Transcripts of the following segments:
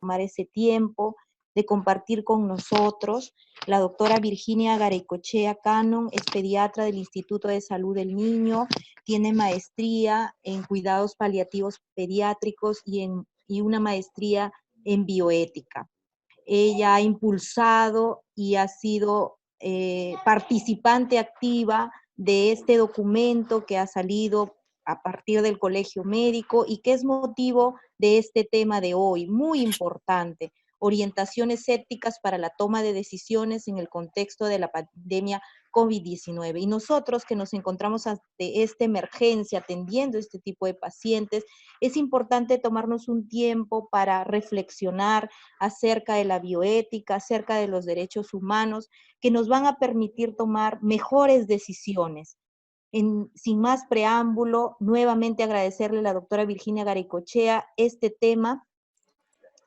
tomar ese tiempo de compartir con nosotros. La doctora Virginia Garaycochea Cannon es pediatra del Instituto de Salud del Niño, tiene maestría en cuidados paliativos pediátricos y una maestría en bioética. Ella ha impulsado y ha sido participante activa de este documento que ha salido a partir del Colegio Médico y que es motivo de este tema de hoy, muy importante, orientaciones éticas para la toma de decisiones en el contexto de la pandemia COVID-19. Y nosotros que nos encontramos ante esta emergencia, atendiendo este tipo de pacientes, es importante tomarnos un tiempo para reflexionar acerca de la bioética, acerca de los derechos humanos, que nos van a permitir tomar mejores decisiones. Sin más preámbulo, nuevamente agradecerle a la doctora Virginia Garaycochea este tema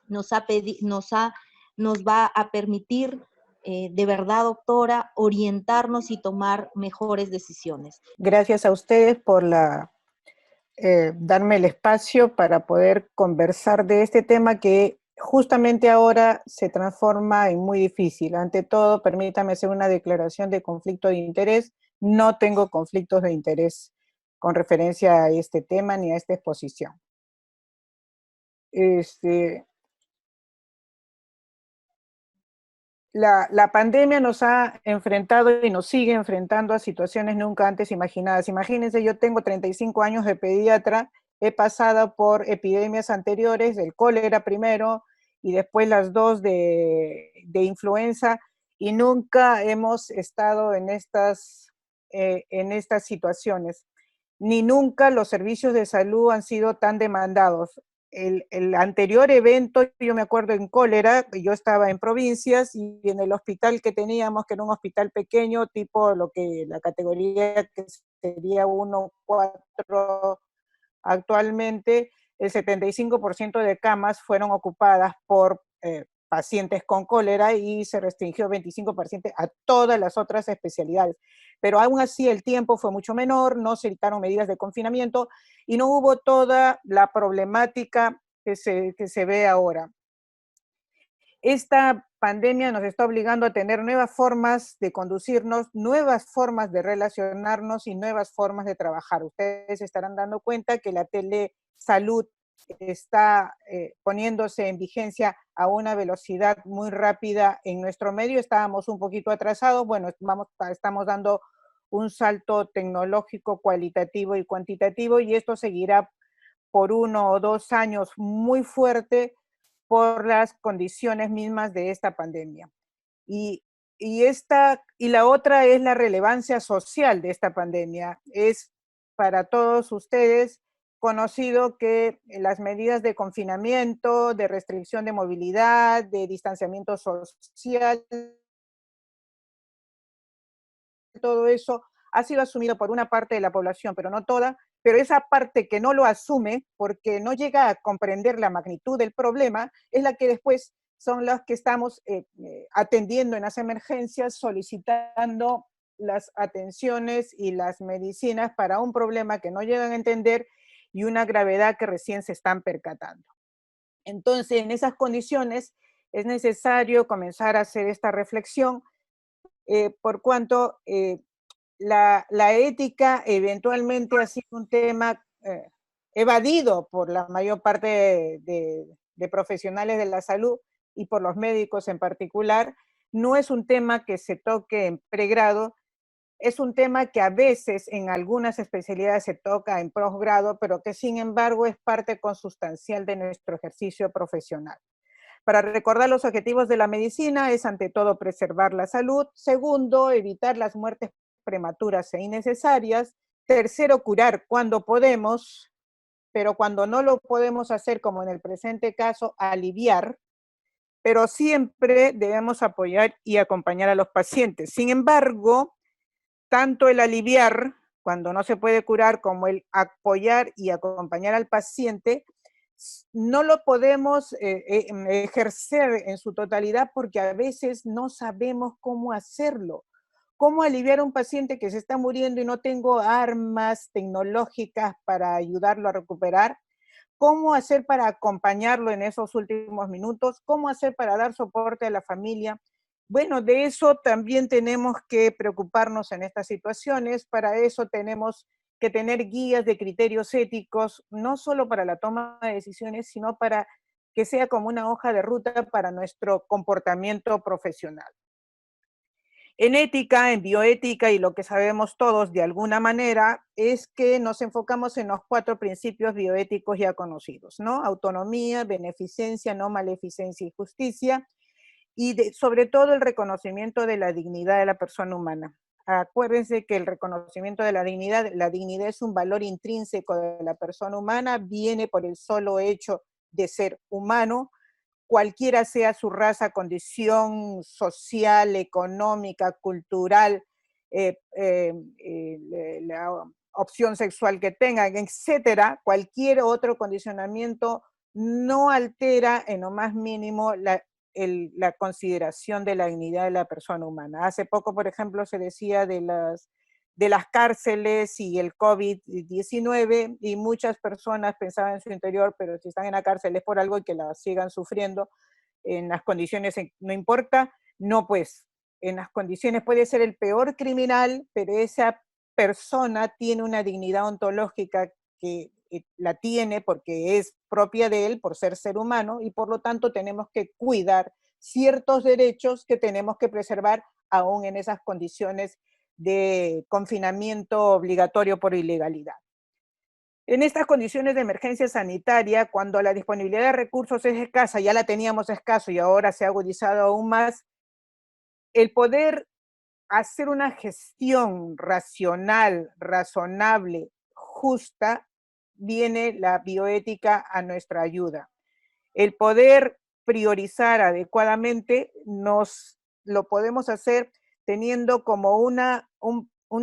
nos va a permitir, de verdad, doctora, orientarnos y tomar mejores decisiones. Gracias a ustedes por darme el espacio para poder conversar de este tema que justamente ahora se transforma en muy difícil. Ante todo, permítame hacer una declaración de conflicto de interés. No tengo conflictos de interés con referencia a este tema ni a esta exposición. La pandemia nos ha enfrentado y nos sigue enfrentando a situaciones nunca antes imaginadas. Imagínense, yo tengo 35 años de pediatra, he pasado por epidemias anteriores, del cólera primero, y después las dos de influenza, y nunca hemos estado en estas situaciones. Ni nunca los servicios de salud han sido tan demandados. El anterior evento, yo me acuerdo en cólera, yo estaba en provincias y en el hospital que teníamos, que era un hospital pequeño, tipo la categoría que sería 1-4 actualmente, el 75% de camas fueron ocupadas por pacientes con cólera y se restringió 25% a todas las otras especialidades. Pero aún así el tiempo fue mucho menor, no se dictaron medidas de confinamiento y no hubo toda la problemática que se ve ahora. Esta pandemia nos está obligando a tener nuevas formas de conducirnos, nuevas formas de relacionarnos y nuevas formas de trabajar. Ustedes se estarán dando cuenta que la telesalud está poniéndose en vigencia a una velocidad muy rápida en nuestro medio. Estábamos un poquito atrasados, bueno, estamos dando un salto tecnológico, cualitativo y cuantitativo, y esto seguirá por 1 o 2 años muy fuerte por las condiciones mismas de esta pandemia. Y la otra es la relevancia social de esta pandemia. Es para todos ustedes conocido que las medidas de confinamiento, de restricción de movilidad, de distanciamiento social, todo eso ha sido asumido por una parte de la población, pero no toda, pero esa parte que no lo asume porque no llega a comprender la magnitud del problema es la que después son las que estamos atendiendo en las emergencias, solicitando las atenciones y las medicinas para un problema que no llegan a entender y una gravedad que recién se están percatando. Entonces, en esas condiciones es necesario comenzar a hacer esta reflexión por cuanto la ética eventualmente ha sido un tema evadido por la mayor parte de profesionales de la salud y por los médicos en particular. No es un tema que se toque en pregrado, es un tema que a veces en algunas especialidades se toca en posgrado, pero que sin embargo es parte consustancial de nuestro ejercicio profesional. Para recordar los objetivos de la medicina es ante todo preservar la salud. Segundo, evitar las muertes prematuras e innecesarias. Tercero, curar cuando podemos, pero cuando no lo podemos hacer, como en el presente caso, aliviar. Pero siempre debemos apoyar y acompañar a los pacientes. Sin embargo, tanto el aliviar, cuando no se puede curar, como el apoyar y acompañar al paciente, no lo podemos ejercer en su totalidad porque a veces no sabemos cómo hacerlo. ¿Cómo aliviar a un paciente que se está muriendo y no tengo armas tecnológicas para ayudarlo a recuperar? ¿Cómo hacer para acompañarlo en esos últimos minutos? ¿Cómo hacer para dar soporte a la familia? Bueno, de eso también tenemos que preocuparnos en estas situaciones. Para eso tenemos que tener guías de criterios éticos, no solo para la toma de decisiones, sino para que sea como una hoja de ruta para nuestro comportamiento profesional. En ética, en bioética y lo que sabemos todos de alguna manera es que nos enfocamos en los 4 principios bioéticos ya conocidos, ¿no? Autonomía, beneficencia, no maleficencia y justicia, y sobre todo el reconocimiento de la dignidad de la persona humana. Acuérdense que el reconocimiento de la dignidad es un valor intrínseco de la persona humana, viene por el solo hecho de ser humano, cualquiera sea su raza, condición social, económica, cultural, la opción sexual que tengan, etcétera, cualquier otro condicionamiento no altera en lo más mínimo la consideración de la dignidad de la persona humana. Hace poco, por ejemplo, se decía de las cárceles y el COVID-19, y muchas personas pensaban en su interior, pero si están en la cárcel es por algo y que la sigan sufriendo en las condiciones, no importa, no, pues en las condiciones puede ser el peor criminal, pero esa persona tiene una dignidad ontológica que la tiene porque es propia de él por ser humano, y por lo tanto tenemos que cuidar ciertos derechos que tenemos que preservar aún en esas condiciones de confinamiento obligatorio por ilegalidad. En estas condiciones de emergencia sanitaria, cuando la disponibilidad de recursos es escasa, ya la teníamos escaso y ahora se ha agudizado aún más, el poder hacer una gestión racional, razonable, justa, viene la bioética a nuestra ayuda. El poder priorizar adecuadamente lo podemos hacer teniendo como una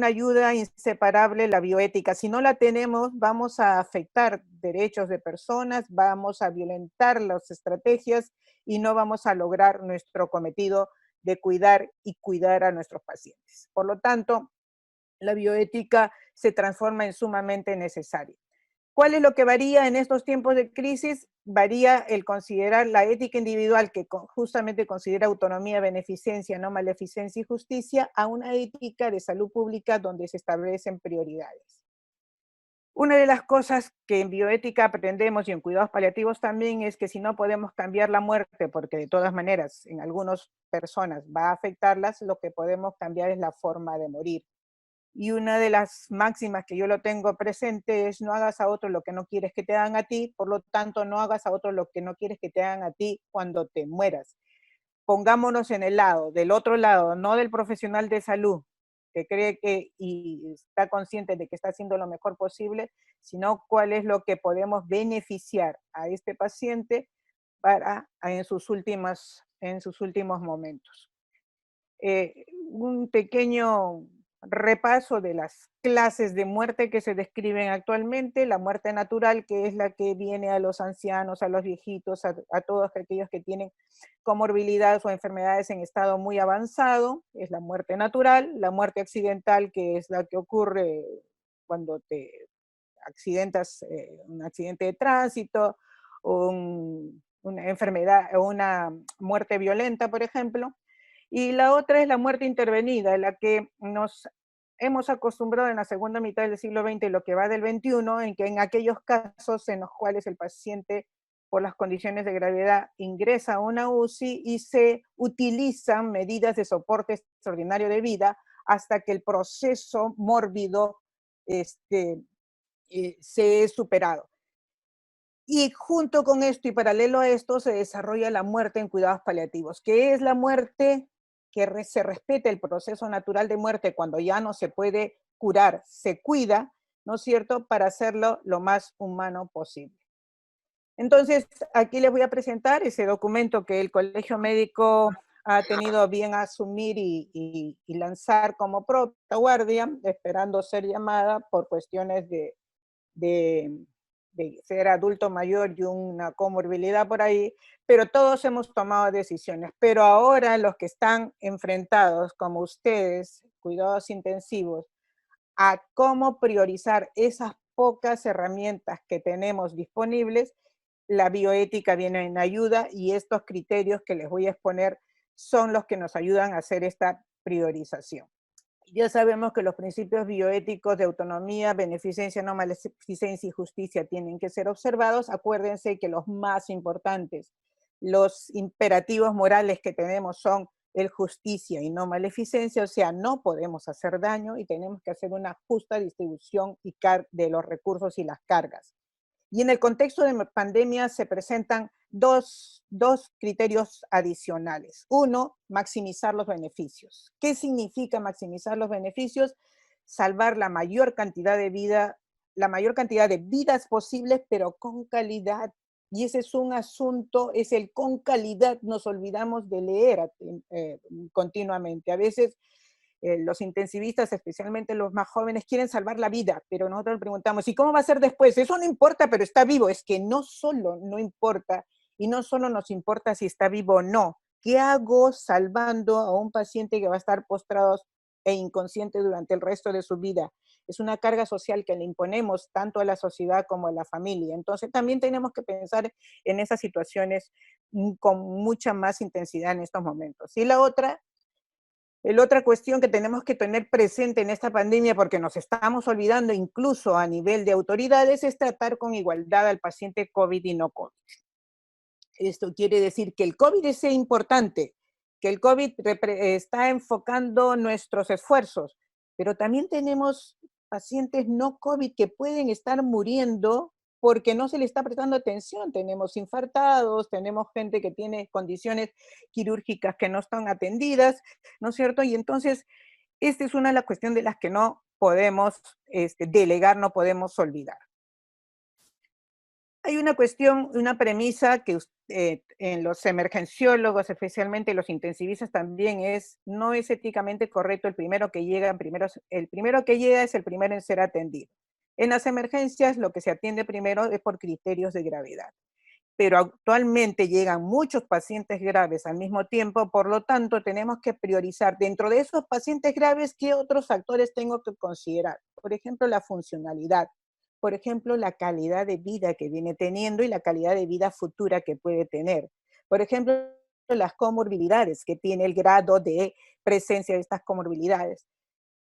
ayuda inseparable la bioética. Si no la tenemos, vamos a afectar derechos de personas, vamos a violentar las estrategias y no vamos a lograr nuestro cometido de cuidar y cuidar a nuestros pacientes. Por lo tanto, la bioética se transforma en sumamente necesaria. ¿Cuál es lo que varía en estos tiempos de crisis? Varía el considerar la ética individual, que justamente considera autonomía, beneficencia, no maleficencia y justicia, a una ética de salud pública donde se establecen prioridades. Una de las cosas que en bioética aprendemos y en cuidados paliativos también es que si no podemos cambiar la muerte, porque de todas maneras en algunas personas va a afectarlas, lo que podemos cambiar es la forma de morir. Y una de las máximas que yo lo tengo presente es: no hagas a otro lo que no quieres que te hagan a ti, por lo tanto no hagas a otro lo que no quieres que te hagan a ti cuando te mueras. Pongámonos en el lado, del otro lado, no del profesional de salud que cree que y está consciente de que está haciendo lo mejor posible, sino cuál es lo que podemos beneficiar a este paciente para en sus últimos momentos. Un pequeño repaso de las clases de muerte que se describen actualmente: la muerte natural, que es la que viene a los ancianos, a los viejitos, a todos aquellos que tienen comorbilidades o enfermedades en estado muy avanzado, es la muerte natural. La muerte accidental, que es la que ocurre cuando te accidentas, un accidente de tránsito, una enfermedad o una muerte violenta, por ejemplo. Y la otra es la muerte intervenida, en la que nos hemos acostumbrado en la segunda mitad del siglo XX y lo que va del XXI, en que en aquellos casos en los cuales el paciente, por las condiciones de gravedad, ingresa a una UCI y se utilizan medidas de soporte extraordinario de vida hasta que el proceso mórbido se es superado. Y junto con esto y paralelo a esto se desarrolla la muerte en cuidados paliativos, que es la muerte que se respete el proceso natural de muerte cuando ya no se puede curar, se cuida, ¿no es cierto?, para hacerlo lo más humano posible. Entonces, aquí les voy a presentar ese documento que el Colegio Médico ha tenido bien asumir y lanzar como propia guardia, esperando ser llamada por cuestiones de ser adulto mayor y una comorbilidad por ahí, pero todos hemos tomado decisiones. Pero ahora los que están enfrentados, como ustedes, cuidados intensivos, a cómo priorizar esas pocas herramientas que tenemos disponibles, la bioética viene en ayuda y estos criterios que les voy a exponer son los que nos ayudan a hacer esta priorización. Ya sabemos que los principios bioéticos de autonomía, beneficencia, no maleficencia y justicia tienen que ser observados. Acuérdense que los más importantes, los imperativos morales que tenemos son el justicia y no maleficencia, o sea, no podemos hacer daño y tenemos que hacer una justa distribución de los recursos y las cargas. Y en el contexto de pandemia se presentan dos criterios adicionales. Uno, maximizar los beneficios. ¿Qué significa maximizar los beneficios? Salvar la mayor cantidad de vidas posibles, pero con calidad. Y ese es un asunto, es el con calidad, nos olvidamos de leer continuamente. A veces los intensivistas, especialmente los más jóvenes, quieren salvar la vida, pero nosotros preguntamos, ¿y cómo va a ser después? Eso no importa, pero está vivo. Es que no solo no importa, y no solo nos importa si está vivo o no. ¿Qué hago salvando a un paciente que va a estar postrado e inconsciente durante el resto de su vida? Es una carga social que le imponemos tanto a la sociedad como a la familia. Entonces también tenemos que pensar en esas situaciones con mucha más intensidad en estos momentos. Y la otra cuestión que tenemos que tener presente en esta pandemia, porque nos estamos olvidando incluso a nivel de autoridades, es tratar con igualdad al paciente COVID y no COVID. Esto quiere decir que el COVID es importante, que el COVID está enfocando nuestros esfuerzos, pero también tenemos pacientes no COVID que pueden estar muriendo porque no se le está prestando atención. Tenemos infartados, tenemos gente que tiene condiciones quirúrgicas que no están atendidas, ¿no es cierto? Y entonces, esta es una de las cuestiones de las que no podemos delegar, no podemos olvidar. Hay una cuestión, una premisa que en los emergenciólogos, especialmente los intensivistas también no es éticamente correcto el primero que llega es el primero en ser atendido. En las emergencias lo que se atiende primero es por criterios de gravedad, pero actualmente llegan muchos pacientes graves al mismo tiempo, por lo tanto tenemos que priorizar dentro de esos pacientes graves qué otros factores tengo que considerar. Por ejemplo, la funcionalidad. Por ejemplo, la calidad de vida que viene teniendo y la calidad de vida futura que puede tener. Por ejemplo, las comorbilidades que tiene el grado de presencia de estas comorbilidades.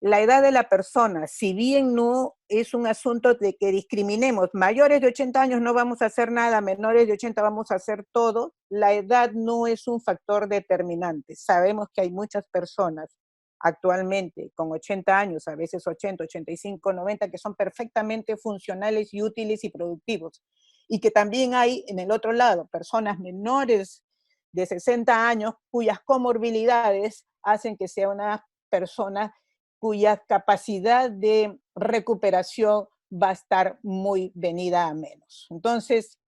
La edad de la persona, si bien no es un asunto de que discriminemos, mayores de 80 años no vamos a hacer nada, menores de 80 vamos a hacer todo, la edad no es un factor determinante. Sabemos que hay muchas personas actualmente con 80 años, a veces 80, 85, 90, que son perfectamente funcionales y útiles y productivos. Y que también hay, en el otro lado, personas menores de 60 años cuyas comorbilidades hacen que sea una persona cuya capacidad de recuperación va a estar muy venida a menos. Entonces,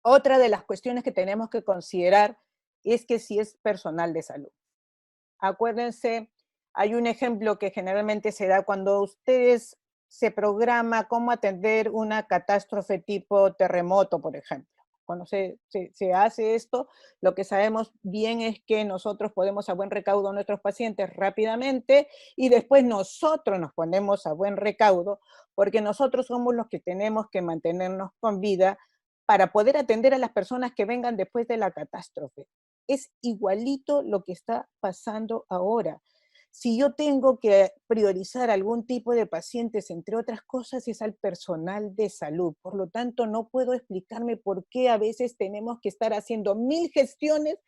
otra de las cuestiones que tenemos que considerar es que si es personal de salud. Acuérdense, hay un ejemplo que generalmente se da cuando ustedes se programa cómo atender una catástrofe tipo terremoto, por ejemplo. Cuando se hace esto, lo que sabemos bien es que nosotros podemos a buen recaudo a nuestros pacientes rápidamente y después nosotros nos ponemos a buen recaudo porque nosotros somos los que tenemos que mantenernos con vida para poder atender a las personas que vengan después de la catástrofe. Es igualito lo que está pasando ahora. Si yo tengo que priorizar algún tipo de pacientes, entre otras cosas, es al personal de salud. Por lo tanto, no puedo explicarme por qué a veces tenemos que estar haciendo 1000 gestiones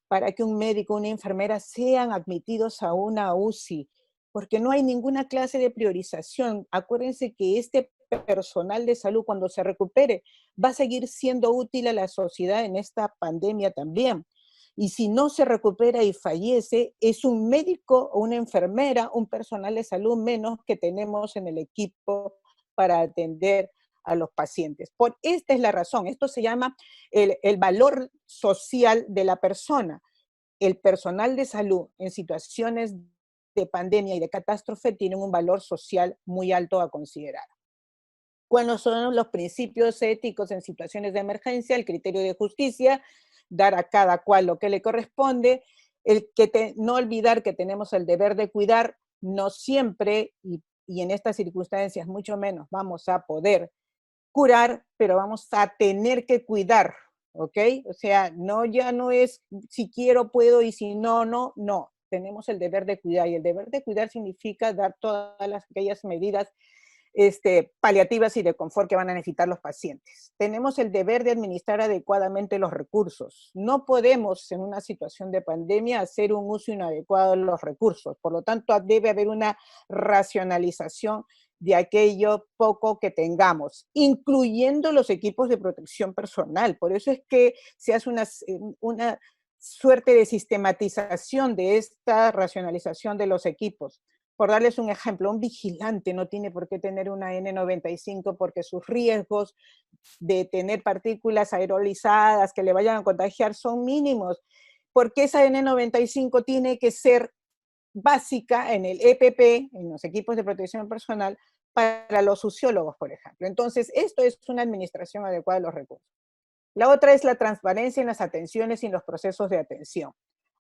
para que un médico o una enfermera sean admitidos a una UCI, porque no hay ninguna clase de priorización. Acuérdense que este personal de salud, cuando se recupere, va a seguir siendo útil a la sociedad en esta pandemia también. Y si no se recupera y fallece, es un médico o una enfermera, un personal de salud menos que tenemos en el equipo para atender a los pacientes. Esta es la razón, esto se llama el valor social de la persona. El personal de salud en situaciones de pandemia y de catástrofe tienen un valor social muy alto a considerar. ¿Cuáles son los principios éticos en situaciones de emergencia? El criterio de justicia, dar a cada cual lo que le corresponde, no olvidar que tenemos el deber de cuidar, no siempre, y y en estas circunstancias mucho menos vamos a poder curar, pero vamos a tener que cuidar, ¿ok? O sea, no, ya no es si quiero, puedo, y si no, no, no. Tenemos el deber de cuidar, y el deber de cuidar significa dar todas aquellas medidas paliativas y de confort que van a necesitar los pacientes. Tenemos el deber de administrar adecuadamente los recursos. No podemos, en una situación de pandemia, hacer un uso inadecuado de los recursos. Por lo tanto, debe haber una racionalización de aquello poco que tengamos, incluyendo los equipos de protección personal. Por eso es que se hace una suerte de sistematización de esta racionalización de los equipos. Por darles un ejemplo, un vigilante no tiene por qué tener una N95 porque sus riesgos de tener partículas aerolizadas que le vayan a contagiar son mínimos, porque esa N95 tiene que ser básica en el EPP, en los equipos de protección personal, para los sociólogos, por ejemplo. Entonces, esto es una administración adecuada de los recursos. La otra es la transparencia en las atenciones y en los procesos de atención.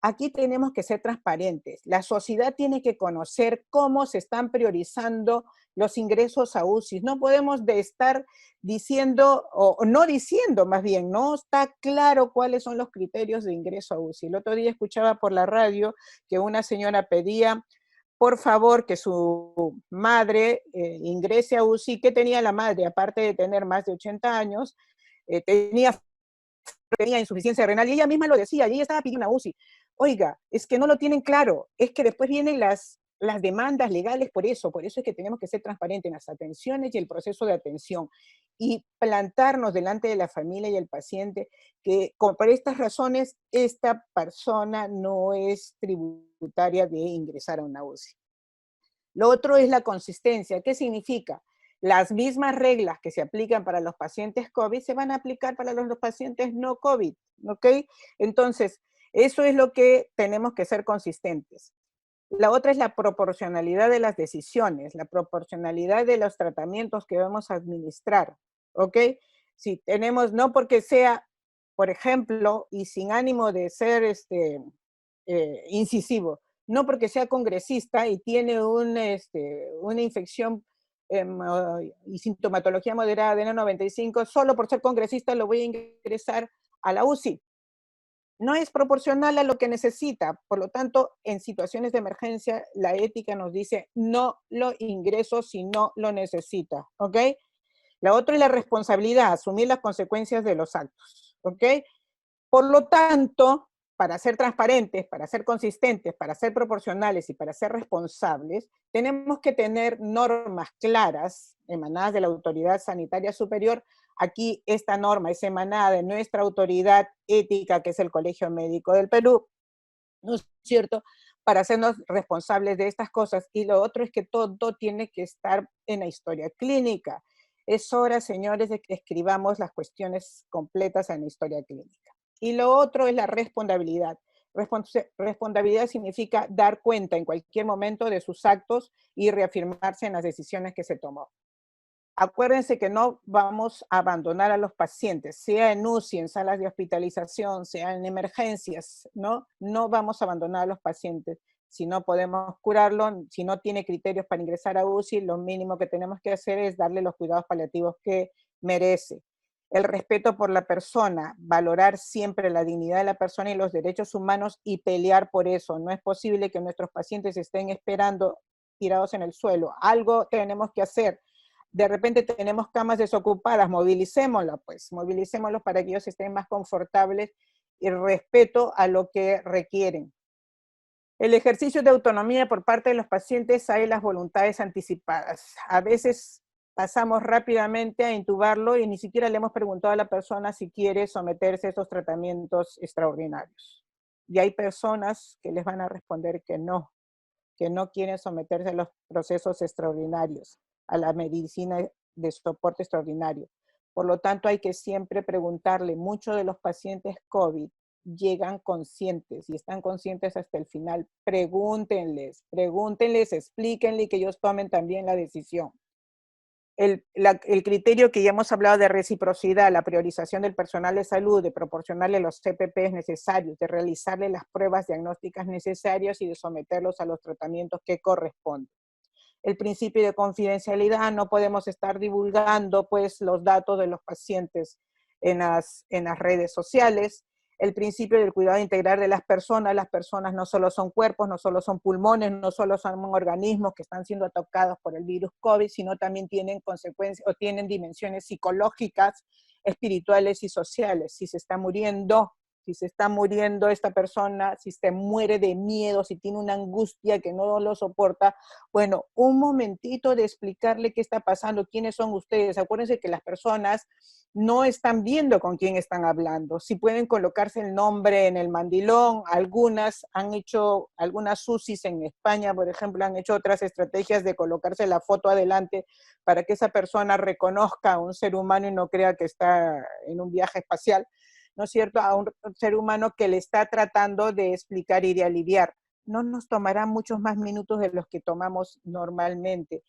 Aquí tenemos que ser transparentes. La sociedad tiene que conocer cómo se están priorizando los ingresos a UCI. No podemos estar diciendo, o no diciendo más bien, no está claro cuáles son los criterios de ingreso a UCI. El otro día escuchaba por la radio que una señora pedía, por favor, que su madre ingrese a UCI. ¿Qué tenía la madre? Aparte de tener más de 80 años, tenía insuficiencia renal, y ella misma lo decía, y ella estaba pidiendo una UCI. Oiga, es que no lo tienen claro, es que después vienen las demandas legales por eso es que tenemos que ser transparentes en las atenciones y el proceso de atención, y plantarnos delante de la familia y el paciente que por estas razones esta persona no es tributaria de ingresar a una UCI. Lo otro es la consistencia. ¿Qué significa? Las mismas reglas que se aplican para los pacientes COVID se van a aplicar para los pacientes no COVID, ¿ok? Entonces, eso es lo que tenemos que ser consistentes. La otra es la proporcionalidad de las decisiones, la proporcionalidad de los tratamientos que vamos a administrar, ¿ok? Si tenemos, no porque sea, por ejemplo, y sin ánimo de ser incisivo, no porque sea congresista y tiene una infección y sintomatología moderada de N95, solo por ser congresista lo voy a ingresar a la UCI. No es proporcional a lo que necesita. Por lo tanto, en situaciones de emergencia, la ética nos dice no lo ingreso si no lo necesita, ¿ok? La otra es la responsabilidad, asumir las consecuencias de los actos, ¿ok? Por lo tanto, para ser transparentes, para ser consistentes, para ser proporcionales y para ser responsables, tenemos que tener normas claras emanadas de la autoridad sanitaria superior. Aquí esta norma es emanada de nuestra autoridad ética, que es el Colegio Médico del Perú, ¿no es cierto?, para hacernos responsables de estas cosas. Y lo otro es que todo tiene que estar en la historia clínica. Es hora, señores, de que escribamos las cuestiones completas en la historia clínica. Y lo otro es la responsabilidad. Responsabilidad significa dar cuenta en cualquier momento de sus actos y reafirmarse en las decisiones que se tomó. Acuérdense que no vamos a abandonar a los pacientes, sea en UCI, en salas de hospitalización, sea en emergencias, ¿no? No vamos a abandonar a los pacientes. Si no podemos curarlo, si no tiene criterios para ingresar a UCI, lo mínimo que tenemos que hacer es darle los cuidados paliativos que merece. El respeto por la persona, valorar siempre la dignidad de la persona y los derechos humanos y pelear por eso. No es posible que nuestros pacientes estén esperando tirados en el suelo. Algo tenemos que hacer. De repente tenemos camas desocupadas, movilicémoslas, pues, movilicémoslos para que ellos estén más confortables y respeto a lo que requieren. El ejercicio de autonomía por parte de los pacientes hay las voluntades anticipadas. A veces pasamos rápidamente a intubarlo y ni siquiera le hemos preguntado a la persona si quiere someterse a esos tratamientos extraordinarios. Y hay personas que les van a responder que no quieren someterse a los procesos extraordinarios, a la medicina de soporte extraordinario. Por lo tanto, hay que siempre preguntarle. Muchos de los pacientes COVID llegan conscientes y están conscientes hasta el final. Pregúntenles, explíquenle y que ellos tomen también la decisión. El criterio que ya hemos hablado de reciprocidad, la priorización del personal de salud, de proporcionarle los CPPs necesarios, de realizarle las pruebas diagnósticas necesarias y de someterlos a los tratamientos que corresponden. el principio de confidencialidad, no podemos estar divulgando pues los datos de los pacientes en las redes sociales, el principio del cuidado integral de las personas no solo son cuerpos, no solo son pulmones, no solo son organismos que están siendo tocados por el virus COVID, sino también tienen consecuencias o tienen dimensiones psicológicas, espirituales y sociales. Si se está muriendo esta persona, si se muere de miedo, si tiene una angustia que no lo soporta, bueno, un momentito de explicarle qué está pasando, quiénes son ustedes. Acuérdense que las personas no están viendo con quién están hablando. Si pueden colocarse el nombre en el mandilón, algunas UCIs en España, por ejemplo, han hecho otras estrategias de colocarse la foto adelante para que esa persona reconozca a un ser humano y no crea que está en un viaje espacial, ¿no es cierto?, a un ser humano que le está tratando de explicar y de aliviar. No nos tomará muchos más minutos de los que tomamos normalmente.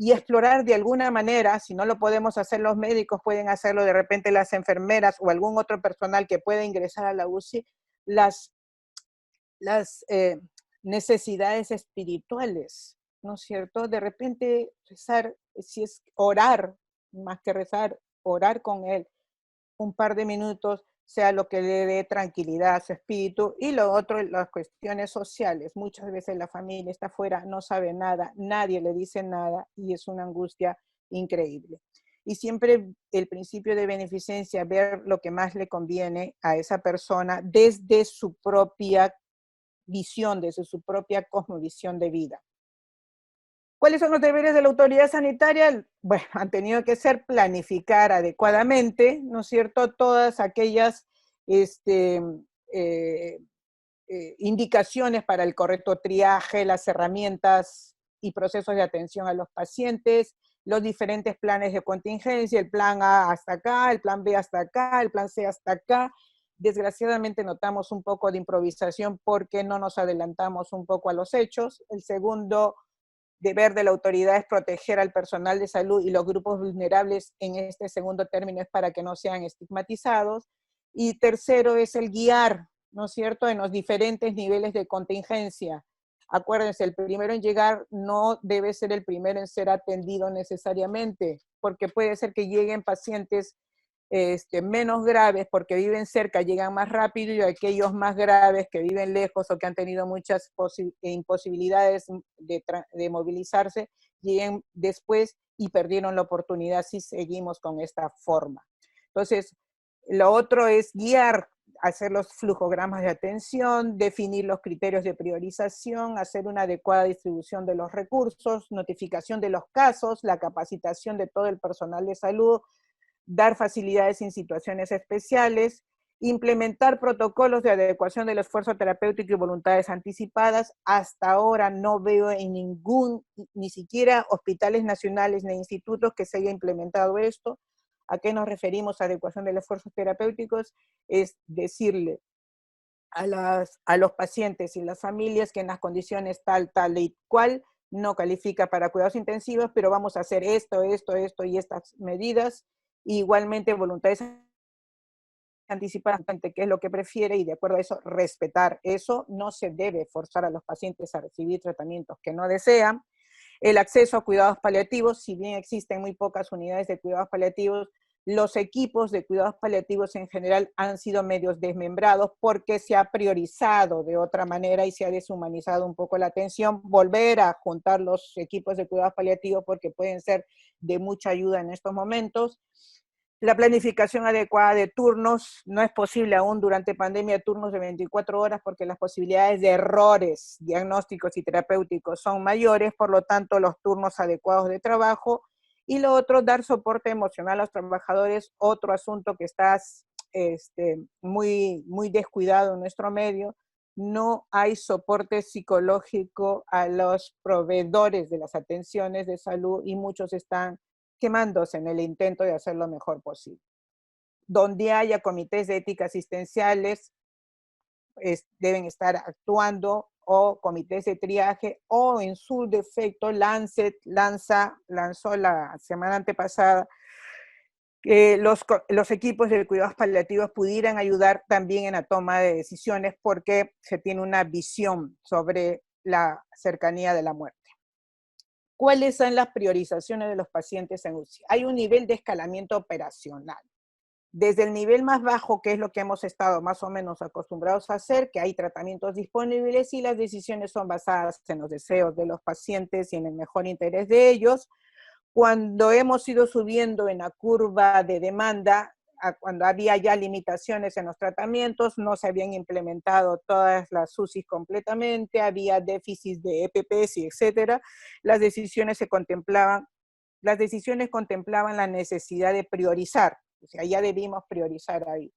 Y explorar de alguna manera, si no lo podemos hacer los médicos, pueden hacerlo de repente las enfermeras o algún otro personal que pueda ingresar a la UCI, las necesidades espirituales, ¿no es cierto? De repente rezar, si es orar, más que rezar, orar con él un par de minutos, sea lo que le dé tranquilidad a su espíritu. Y lo otro, las cuestiones sociales. Muchas veces la familia está afuera, no sabe nada, nadie le dice nada y es una angustia increíble. Y siempre el principio de beneficencia, ver lo que más le conviene a esa persona desde su propia visión, desde su propia cosmovisión de vida. ¿Cuáles son los deberes de la autoridad sanitaria? Bueno, han tenido que ser planificar adecuadamente, ¿no es cierto?, todas aquellas indicaciones para el correcto triaje, las herramientas y procesos de atención a los pacientes, los diferentes planes de contingencia, el plan A hasta acá, el plan B hasta acá, el plan C hasta acá. Desgraciadamente notamos un poco de improvisación porque no nos adelantamos un poco a los hechos. El segundo deber de la autoridad es proteger al personal de salud y los grupos vulnerables en este segundo término es para que no sean estigmatizados. Y tercero es el guiar, ¿no es cierto?, en los diferentes niveles de contingencia. Acuérdense, el primero en llegar no debe ser el primero en ser atendido necesariamente, porque puede ser que lleguen pacientes menos graves porque viven cerca, llegan más rápido, y aquellos más graves que viven lejos o que han tenido muchas imposibilidades de movilizarse, lleguen después y perdieron la oportunidad si seguimos con esta forma. Entonces, lo otro es guiar, hacer los flujogramas de atención, definir los criterios de priorización, hacer una adecuada distribución de los recursos, notificación de los casos, la capacitación de todo el personal de salud, dar facilidades en situaciones especiales, implementar protocolos de adecuación del esfuerzo terapéutico y voluntades anticipadas. Hasta ahora no veo en ni siquiera hospitales nacionales ni institutos que se haya implementado esto. ¿A qué nos referimos a adecuación del esfuerzo terapéuticos? Es decirle a los pacientes y las familias que en las condiciones tal y cual no califica para cuidados intensivos, pero vamos a hacer esto y estas medidas. Igualmente voluntades anticipadas, qué es lo que prefiere, y de acuerdo a eso respetar eso. No se debe forzar a los pacientes a recibir tratamientos que no desean. El acceso a cuidados paliativos, si bien existen muy pocas unidades de cuidados paliativos, los equipos de cuidados paliativos en general han sido medios desmembrados porque se ha priorizado de otra manera y se ha deshumanizado un poco la atención. Volver a juntar los equipos de cuidados paliativos porque pueden ser de mucha ayuda en estos momentos. La planificación adecuada de turnos, no es posible aún durante pandemia turnos de 24 horas porque las posibilidades de errores diagnósticos y terapéuticos son mayores, por lo tanto los turnos adecuados de trabajo. Y lo otro, dar soporte emocional a los trabajadores, otro asunto que está muy, muy descuidado en nuestro medio. No hay soporte psicológico a los proveedores de las atenciones de salud y muchos están quemándose en el intento de hacer lo mejor posible. Donde haya comités de ética asistenciales, deben estar actuando, o comités de triaje, o en su defecto Lancet lanzó la semana antepasada que los equipos de cuidados paliativos pudieran ayudar también en la toma de decisiones porque se tiene una visión sobre la cercanía de la muerte. ¿Cuáles son las priorizaciones de los pacientes en UCI? Hay un nivel de escalamiento operacional. Desde el nivel más bajo, que es lo que hemos estado más o menos acostumbrados a hacer, que hay tratamientos disponibles y las decisiones son basadas en los deseos de los pacientes y en el mejor interés de ellos. Cuando hemos ido subiendo en la curva de demanda, cuando había ya limitaciones en los tratamientos, no se habían implementado todas las UCIs completamente, había déficits de EPPs y etcétera, las decisiones contemplaban la necesidad de priorizar, o sea, ya debimos priorizar ahí.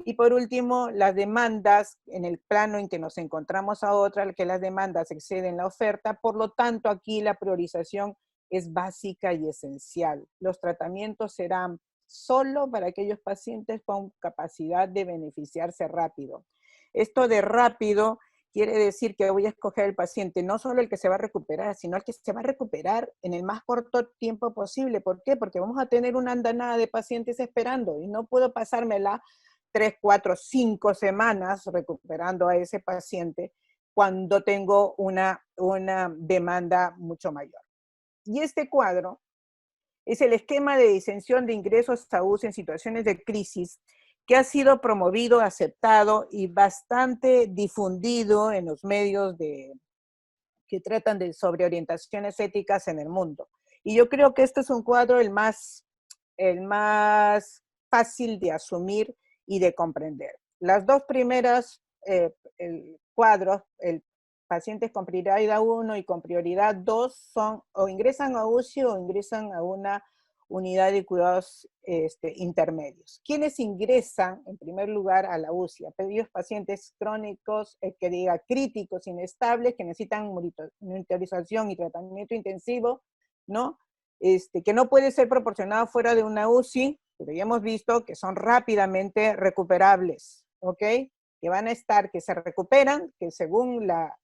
Y por último, las demandas, en el plano en que nos encontramos ahora, que las demandas exceden la oferta, por lo tanto aquí la priorización es básica y esencial. Los tratamientos serán solo para aquellos pacientes con capacidad de beneficiarse rápido. Esto de rápido quiere decir que voy a escoger el paciente, no solo el que se va a recuperar, sino el que se va a recuperar en el más corto tiempo posible. ¿Por qué? Porque vamos a tener una andanada de pacientes esperando y no puedo pasármela 3, 4, 5 semanas recuperando a ese paciente cuando tengo una demanda mucho mayor. Y este cuadro es el esquema de disensión de ingresos a UCI en situaciones de crisis que ha sido promovido, aceptado y bastante difundido en los medios que tratan de sobre orientaciones éticas en el mundo. Y yo creo que este es un cuadro el más fácil de asumir y de comprender. Las dos primeras cuadros, el pacientes con prioridad 1 y con prioridad 2 son o ingresan a UCI o ingresan a una unidad de cuidados intermedios. ¿Quiénes ingresan en primer lugar a la UCI? Aquellos pacientes crónicos, que diga críticos, inestables, que necesitan monitorización y tratamiento intensivo, ¿no? Que no puede ser proporcionado fuera de una UCI, pero ya hemos visto que son rápidamente recuperables, ¿ok? Que van a estar, que se recuperan, que según la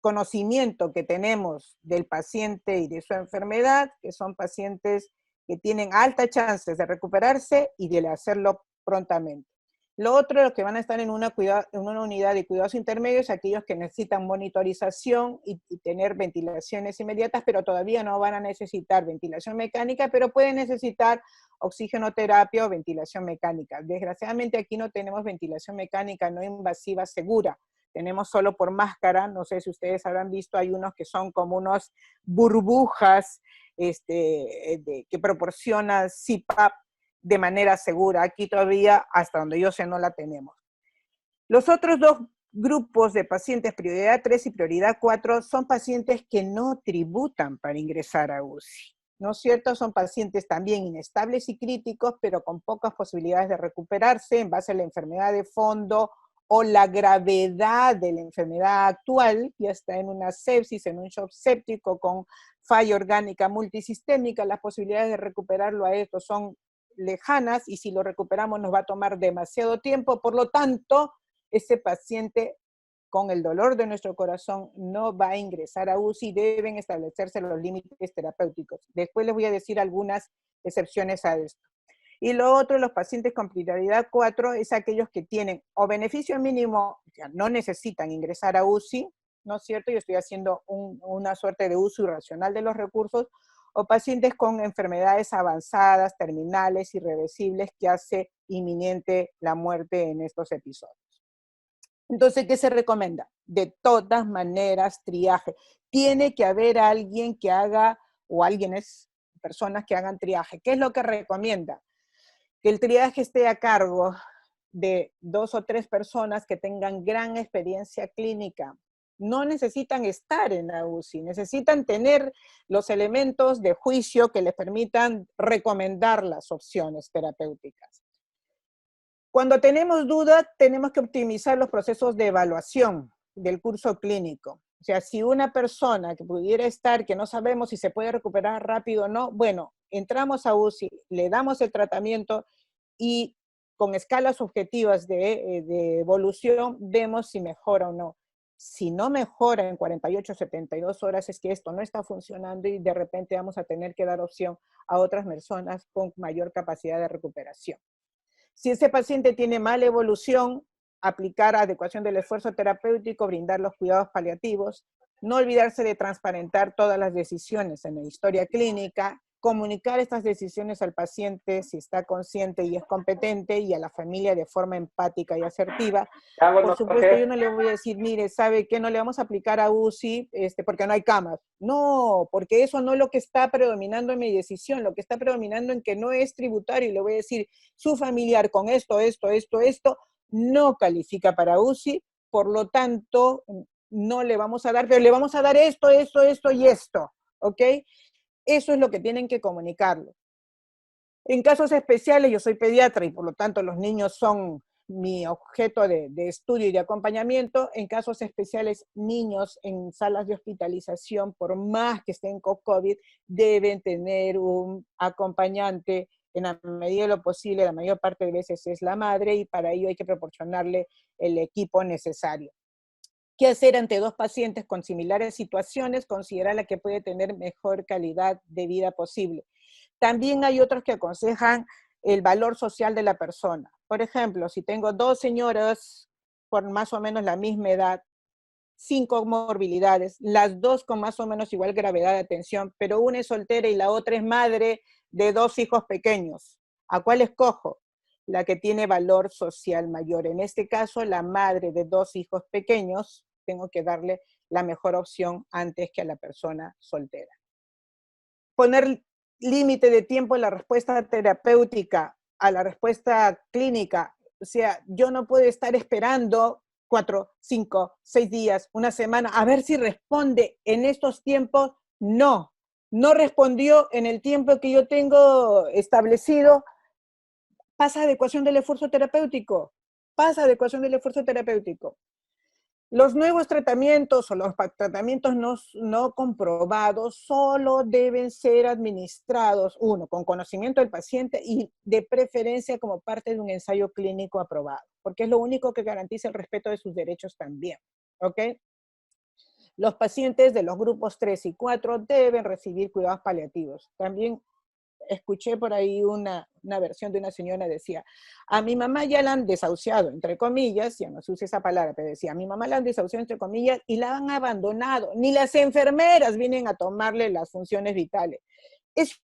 conocimiento que tenemos del paciente y de su enfermedad, que son pacientes que tienen altas chances de recuperarse y de hacerlo prontamente. Lo otro, los que van a estar en una unidad de cuidados intermedios, aquellos que necesitan monitorización y tener ventilaciones inmediatas, pero todavía no van a necesitar ventilación mecánica, pero pueden necesitar oxigenoterapia o ventilación mecánica. Desgraciadamente aquí no tenemos ventilación mecánica no invasiva segura. Tenemos solo por máscara, no sé si ustedes habrán visto, hay unos que son como unas burbujas que proporcionan CPAP de manera segura. Aquí todavía, hasta donde yo sé, no la tenemos. Los otros dos grupos de pacientes, prioridad 3 y prioridad 4, son pacientes que no tributan para ingresar a UCI. ¿No es cierto? Son pacientes también inestables y críticos, pero con pocas posibilidades de recuperarse en base a la enfermedad de fondo o la gravedad de la enfermedad actual, ya está en una sepsis, en un shock séptico con falla orgánica multisistémica, las posibilidades de recuperarlo a esto son lejanas y si lo recuperamos nos va a tomar demasiado tiempo, por lo tanto, ese paciente con el dolor de nuestro corazón no va a ingresar a UCI, deben establecerse los límites terapéuticos. Después les voy a decir algunas excepciones a esto. Y lo otro, los pacientes con prioridad 4, es aquellos que tienen o beneficio mínimo, o sea, no necesitan ingresar a UCI, ¿no es cierto? Yo estoy haciendo una suerte de uso irracional de los recursos, o pacientes con enfermedades avanzadas, terminales, irreversibles, que hace inminente la muerte en estos episodios. Entonces, ¿qué se recomienda? De todas maneras, triaje. Tiene que haber alguien que haga, o personas que hagan triaje. ¿Qué es lo que recomienda? Que el triaje esté a cargo de 2 o 3 personas que tengan gran experiencia clínica. No necesitan estar en la UCI, necesitan tener los elementos de juicio que les permitan recomendar las opciones terapéuticas. Cuando tenemos duda, tenemos que optimizar los procesos de evaluación del curso clínico. O sea, si una persona que pudiera estar, que no sabemos si se puede recuperar rápido o no, bueno, entramos a UCI, le damos el tratamiento y con escalas objetivas de evolución vemos si mejora o no. Si no mejora en 48, 72 horas, es que esto no está funcionando y de repente vamos a tener que dar opción a otras personas con mayor capacidad de recuperación. Si ese paciente tiene mala evolución, aplicar adecuación del esfuerzo terapéutico, brindar los cuidados paliativos. No olvidarse de transparentar todas las decisiones en la historia clínica, comunicar estas decisiones al paciente si está consciente y es competente, y a la familia de forma empática y asertiva. Por supuesto, yo no le voy a decir, mire, ¿sabe qué? No le vamos a aplicar a UCI porque no hay camas. No, porque eso no es lo que está predominando en mi decisión. Lo que está predominando en que no es tributario, y le voy a decir, su familiar con esto, no califica para UCI, por lo tanto, no le vamos a dar, pero le vamos a dar esto y esto, ¿ok? Eso es lo que tienen que comunicarlo. En casos especiales, yo soy pediatra y por lo tanto los niños son mi objeto de estudio y de acompañamiento. En casos especiales, niños en salas de hospitalización, por más que estén con COVID, deben tener un acompañante. En la medida de lo posible, la mayor parte de veces es la madre, y para ello hay que proporcionarle el equipo necesario. ¿Qué hacer ante dos pacientes con similares situaciones? Considerar la que puede tener mejor calidad de vida posible. También hay otros que aconsejan el valor social de la persona. Por ejemplo, si tengo dos señoras por más o menos la misma edad, sin comorbilidades, las dos con más o menos igual gravedad de atención, pero una es soltera y la otra es madre de dos hijos pequeños, ¿a cuál escojo? La que tiene valor social mayor. En este caso, la madre de dos hijos pequeños, tengo que darle la mejor opción antes que a la persona soltera. Poner límite de tiempo en la respuesta terapéutica a la respuesta clínica. O sea, yo no puedo estar esperando 4, 5, 6 días, una semana, a ver si responde en estos tiempos. No, no respondió en el tiempo que yo tengo establecido. Pasa adecuación del esfuerzo terapéutico. Pasa adecuación del esfuerzo terapéutico. Los nuevos tratamientos o los tratamientos no comprobados solo deben ser administrados, uno, con conocimiento del paciente y de preferencia como parte de un ensayo clínico aprobado, porque es lo único que garantiza el respeto de sus derechos también, ¿ok? Los pacientes de los grupos 3 y 4 deben recibir cuidados paliativos. También escuché por ahí una versión de una señora, decía, a mi mamá ya la han desahuciado, entre comillas, ya no se usa esa palabra, pero decía, a mi mamá la han desahuciado, entre comillas, y la han abandonado. Ni las enfermeras vienen a tomarle las funciones vitales. Es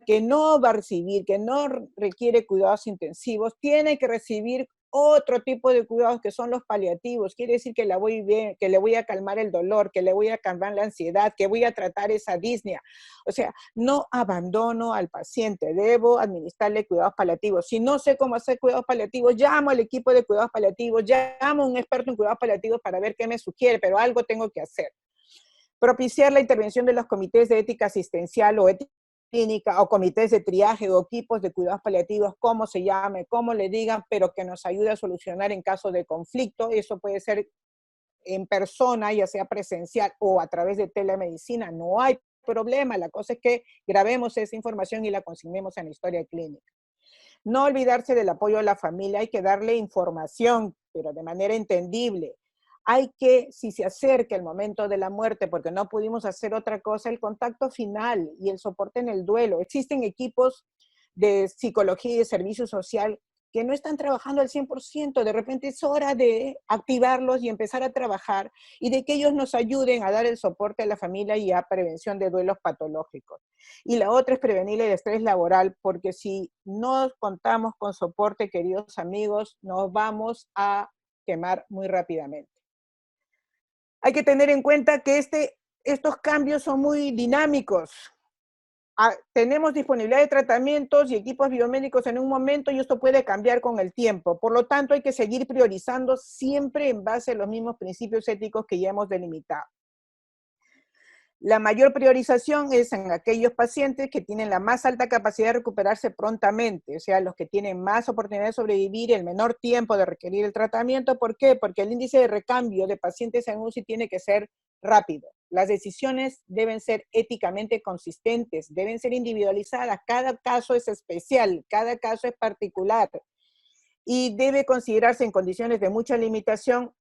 que no va a recibir, que no requiere cuidados intensivos, tiene que recibir otro tipo de cuidados que son los paliativos. Quiere decir que la voy bien, que le voy a calmar el dolor, que le voy a calmar la ansiedad, que voy a tratar esa disnea. O sea, no abandono al paciente, debo administrarle cuidados paliativos. Si no sé cómo hacer cuidados paliativos, llamo al equipo de cuidados paliativos, llamo a un experto en cuidados paliativos para ver qué me sugiere, pero algo tengo que hacer. Propiciar la intervención de los comités de ética asistencial o ética clínica, o comités de triaje o equipos de cuidados paliativos, como se llame, como le digan, pero que nos ayude a solucionar en caso de conflicto. Eso puede ser en persona, ya sea presencial o a través de telemedicina. No hay problema, la cosa es que grabemos esa información y la consignemos en la historia clínica. No olvidarse del apoyo a la familia, hay que darle información, pero de manera entendible. Hay que, si se acerca el momento de la muerte, porque no pudimos hacer otra cosa, el contacto final y el soporte en el duelo. Existen equipos de psicología y de servicio social que no están trabajando al 100%, de repente es hora de activarlos y empezar a trabajar, y de que ellos nos ayuden a dar el soporte a la familia y a prevención de duelos patológicos. Y la otra es prevenir el estrés laboral, porque si no contamos con soporte, queridos amigos, nos vamos a quemar muy rápidamente. Hay que tener en cuenta que estos cambios son muy dinámicos. Tenemos disponibilidad de tratamientos y equipos biomédicos en un momento, y esto puede cambiar con el tiempo. Por lo tanto, hay que seguir priorizando siempre en base a los mismos principios éticos que ya hemos delimitado. La mayor priorización es en aquellos pacientes que tienen la más alta capacidad de recuperarse prontamente, o sea, los que tienen más oportunidad de sobrevivir, el menor tiempo de requerir el tratamiento. ¿Por qué? Porque el índice de recambio de pacientes en UCI tiene que ser rápido. Las decisiones deben ser éticamente consistentes, deben ser individualizadas. Cada caso es especial, cada caso es particular, y debe considerarse en condiciones de mucha limitación.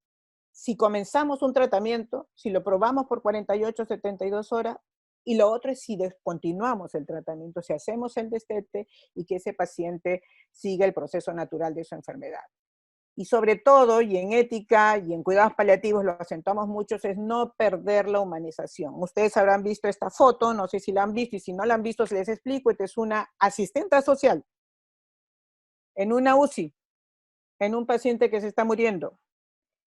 Si comenzamos un tratamiento, si lo probamos por 48, 72 horas, y lo otro es si descontinuamos el tratamiento, si hacemos el destete y que ese paciente siga el proceso natural de su enfermedad. Y sobre todo, y en ética y en cuidados paliativos lo acentuamos muchos, es no perder la humanización. Ustedes habrán visto esta foto, no sé si la han visto, y si no la han visto, se les explico. Esta es una asistenta social en una UCI, en un paciente que se está muriendo,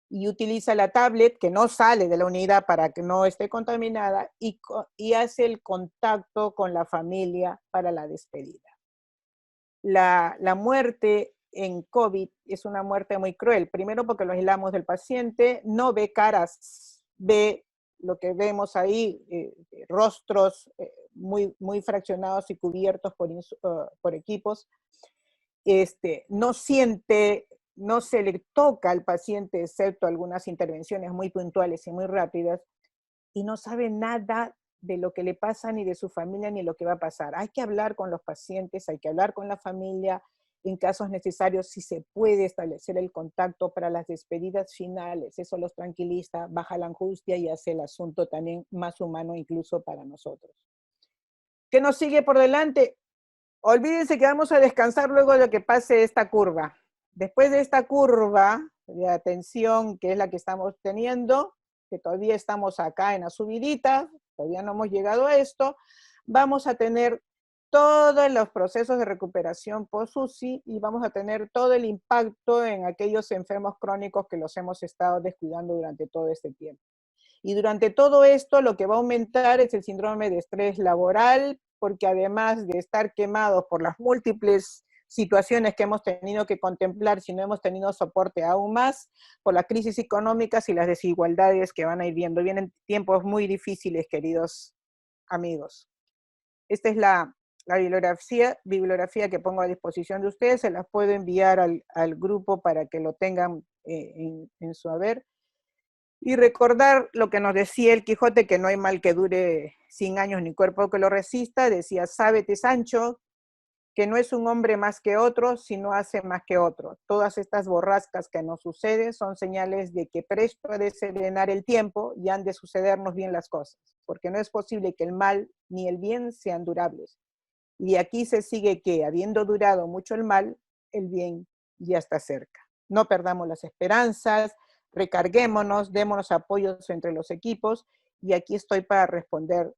y utiliza la tablet que no sale de la unidad para que no esté contaminada, y hace el contacto con la familia para la despedida. La muerte en COVID es una muerte muy cruel. Primero porque lo aislamos del paciente, no ve caras, ve lo que vemos ahí, rostros muy fraccionados y cubiertos por equipos. No siente, no se le toca al paciente, excepto algunas intervenciones muy puntuales y muy rápidas, y no sabe nada de lo que le pasa, ni de su familia, ni lo que va a pasar. Hay que hablar con los pacientes, hay que hablar con la familia, en casos necesarios, si se puede establecer el contacto para las despedidas finales, eso los tranquiliza, baja la angustia y hace el asunto también más humano incluso para nosotros. ¿Qué nos sigue por delante? Olvídense que vamos a descansar luego de que pase esta curva. Después de esta curva de atención, que es la que estamos teniendo, que todavía estamos acá en la subidita, todavía no hemos llegado a esto, vamos a tener todos los procesos de recuperación post-UCI y vamos a tener todo el impacto en aquellos enfermos crónicos que los hemos estado descuidando durante todo este tiempo. Y durante todo esto lo que va a aumentar es el síndrome de estrés laboral, porque además de estar quemados por las múltiples situaciones que hemos tenido que contemplar, si no hemos tenido soporte aún más, por las crisis económicas y las desigualdades que van a ir viendo. Vienen tiempos muy difíciles, queridos amigos. Esta es la bibliografía que pongo a disposición de ustedes, se las puedo enviar al grupo para que lo tengan en su haber. Y recordar lo que nos decía el Quijote, que no hay mal que dure 100 años ni cuerpo que lo resista. Decía, sábete Sancho, que no es un hombre más que otro, sino hace más que otro. Todas estas borrascas que nos suceden son señales de que presto ha de serenar el tiempo y han de sucedernos bien las cosas, porque no es posible que el mal ni el bien sean durables. Y de aquí se sigue que, habiendo durado mucho el bien ya está cerca. No perdamos las esperanzas, recarguémonos, démonos apoyos entre los equipos, y aquí estoy para responder